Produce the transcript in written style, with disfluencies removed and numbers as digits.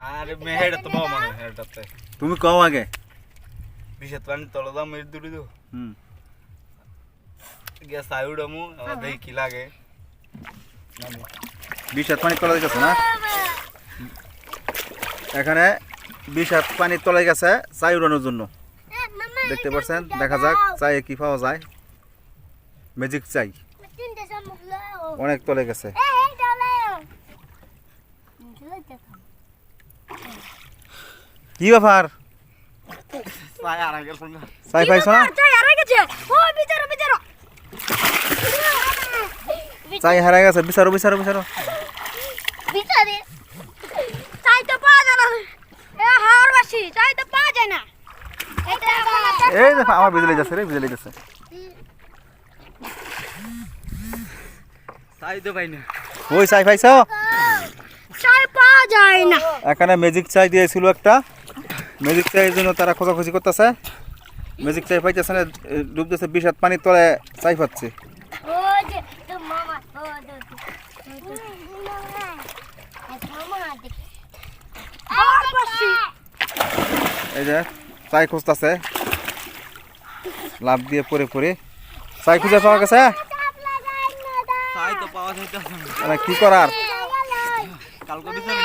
আরে মেহেড়া তো বাবা মানে হেড়াতে তুমি কও আগে বিশেত পানি তলে দাও মেরে দুড়ি দো গ্যাস আইউডামু দেই কি লাগে নামু 20 হাত পানি তলে গেছে না এখানে 20 হাত পানি তলে গেছে চাই উড়ানোর জন্য দেখতে পাচ্ছেন দেখা যাক চাই কি পাওয়া যায় ম্যাজিক চাই অনেক তলে গেছে কি ব্যাপার চাই আর আগে শুন চাই পাইছো না চাই হারাই গেছে ও বিচারো বিচারো চাই হারাই গেছে বিচারো বিচারো বিচারো বিচারে চাই তো পাওয়া যায় না এ হারবাসি চাই তো পাওয়া যায় না এটা এই দেখো আমার বিজলি যাচ্ছে রে বিজলি যাচ্ছে চাই তো পাই না ওই চাই পাইছো চাই পাওয়া যায় না এখানে ম্যাজিক চাই দিয়েছিল একটা ম্যাজিক চাইয়ের জন্য তারা খোঁজাখুঁজি করতেছে ম্যাজিক চাই পাইতেছে না ডুবতেছে 20 হাত পানির তলে চাই পাচ্ছে ও যে তো মামা ও হারবাসি এই যে চাই খুঁজতেছে লাভ দিয়ে পরে পরে চাই খুঁজে পাওয়া গেছে চাই তো পাওয়া যাইতাছে না মানে কি করার কালকে বিচার